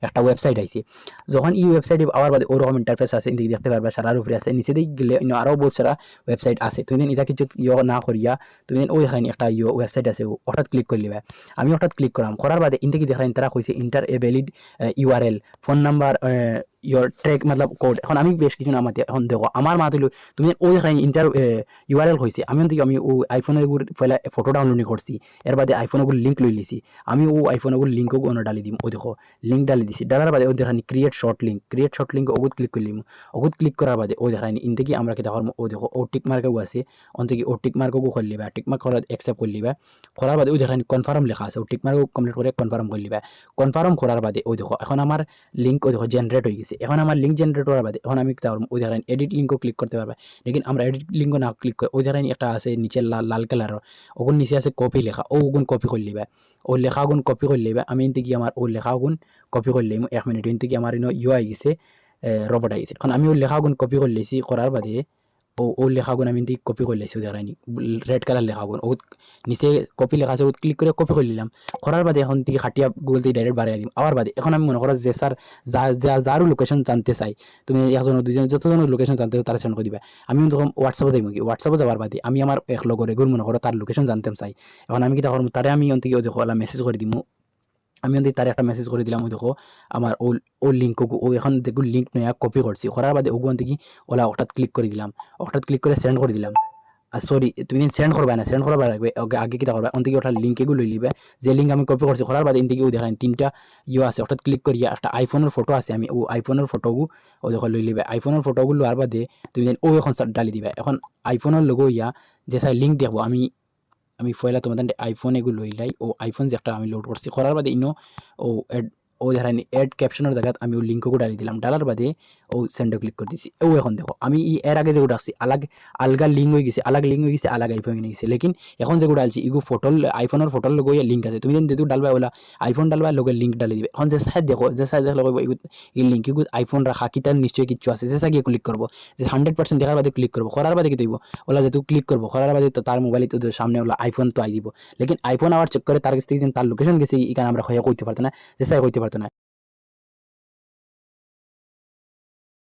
একটা ওয়েবসাইট আইছে। যখন এই ওয়েবসাইটে আওয়ার বাদে ওরকম ইন্টারফেস আছে, ইন্দিকে দেখতে পারবা সারার উপরে আছে, নিচে দিকে গেলে আরও বহুত সারা ওয়েবসাইট আছে। তুমি এটা কিছু না করিয়া তুমি ওই একটা ওয়েবসাইট আছে হঠাৎ ক্লিক করে লিবা। আমি হঠাৎ ক্লিক করার বাদে ইন্দিকে দেখাই তারা কইছে inter a valid URL phone number your track Matlab code. এখন আমি বেশ কিছু নাম এখন দেখো আমার মা তুলো তুমি ওই ইন্টার ইউআরএল হয়েছে। আমি আমি ও আইফোনের পয়লা ফটো ডাউনলোড করছি, এর বাদে আইফোনের লিঙ্ক লই লিছি। আমি ও আইফোনের লিঙ্কও ডালি দিম। ও দেখো লিঙ্ক ডালি দিছি, ডালার বাদে ও দেখানি ক্রিয়েট শর্ট লিঙ্ক ওগুত ক্লিক করলিম। ওগুত ক্লিক করার বাদে ও দেখানি ইন থেকে আমরা কেটা করবো, ও দেখো ও টিক মার্কও আছে, অন থেকে ও টিক মার্কও করলিবা, টিক মার্ক করার অ্যাকসেপ্ট করলিবা। করার বাদে ও দেখানি কনফার্ম লেখা আছে, ও টিক মার্কও কমপ্লিট করে কনফার্ম করলিবা। কনফার্ম করার বাদে ও দেখো এখন আমার লিঙ্ক ও দেখো জেনারেট হয়ে গেছে। এখন আমার লিঙ্ক জেনারেট করার বাদে এখন আমি ওই ধরেন এডিট লিঙ্কও ক্লিক করতে পারবে। লেকিন আমরা এডিট লিঙ্কও না ক্লিক করে ওই ধরেন একটা আছে নিচে লাল কালারের, ওগুন নিচে আছে কপি লেখা, ও ওগুন কপি করে লিবা। ও লেখা গুণ কপি করে লিবা। আমি এনতে কি আমার ও লেখা গুণ কপি করে লিম। 1 মিনিট এনতে কি আমার ইউ আই গেছে, রবট আই গেছে। এখন আমি ওই লেখা গুণ কপি করে লিছি, করার বাদে ও লেখাগুন আমি এনতে কপি করে লিছি। দেখাইনি রেড কালার লেখাগুন ও নিচে কপি লেখা আছে, ও ক্লিক করে কপি করে নিলাম। করার বাদে এখন থেকে খাটিয়া গুগল থেকে ডাইরেক্ট বাড়াই দিম। আবার বাদে এখন আমি মনে করো যে স্যার যারও লোকেশন জানতে চাই, তুমি একজন দুজন যতজনের লোকেশন জানতে তারা সেন্ড করে দিবা। আমি তখন হোয়াটসঅ্যাপে যাইব কি, হোয়াটসঅ্যাপে যাবার বাদে আমি আমার এক লগর এগুলো মনে করো তার লোকেশন জানতে চাই। এখন আমি কিটা করবো, তারে আমি অন্তিকে দেখো মেসেজ করে দিব। আমি অন্তি তারে একটা মেসেজ করে দিলাম, ওই দেখো আমার ও লিঙ্ক ও এখন দেখো লিঙ্ক নয়া কপি করছি। করার বাদে ওগুলো অন্তি কি ওলা হঠাৎ ক্লিক করে দিলাম, হঠাৎ ক্লিক করে সেন্ড করে দিলাম। সরি তুমি সেন্ড করবা না, সেন্ড করবার আগে কিটা করবা অন থেকে ওটা লিঙ্ক এগুলো লই লিবে। যে লিঙ্ক আমি কপি করছি করার বাদে ইন থেকে ও দেখান তিনটা আছে, হঠাৎ ক্লিক করিয়া একটা আইফোনের ফটো আছে, আমি ও আইফোনের ফটোগু ও দেখো লই লিবে। আইফোনের ফটোগুলো আর বাদে তুমি ও এখন ডালি দিবা। এখন আইফোনের লোগো ইয়া যে সাই লিঙ্ক দেখবো, আমি পয়লা তোমাদের আইফোন এগুলো লইলাই। ও আইফোন যে একটা আমি লোড করছি করার বাদে ইনো ও ও ধরেন এড ক্যাপশনের জায়গাত আমি ও লিঙ্কও ডালি দিলাম। ডালার বাদে ও সেন্ডে ক্লিক করে দিছি। ও এখন দেখো আমি এর আগে যেগুলো আসছি আলগা লিঙ্ক হয়ে গেছে, আলাগ আইফোন হয়ে গেছে। লেকিন এখন যেগুলো আলছি এগুলো ফটোর আইফোনের ফটোর লোক লিঙ্ক আছে। তুমি যেহেতু ডালবা ওলা আইফোন ডালবা লোকের লিঙ্ক ডালি দিবে। এখন যে সাইড দেখো, যে সাইড দেখলে এই লিঙ্ক এগুলো আইফোন রাখা কি তার নিশ্চয়ই কিছু আছে, যে সাইড ক্লিক করবো, যে 100% দেখার বাদে ক্লিক করবো। করার বাদে কি দিব ওলা যেহেতু ক্লিক করবো, করার বাদে তো তার মোবাইলে তো সামনে ওলা আইফোন তো আই দিব। লেকিন আইফোন আবার চেক করে তার কাছ থেকে তার লোকেশন গেছে এখানে আমরা হয়ে কইতে পারতো না, যে সাইড কইতে পারতো না।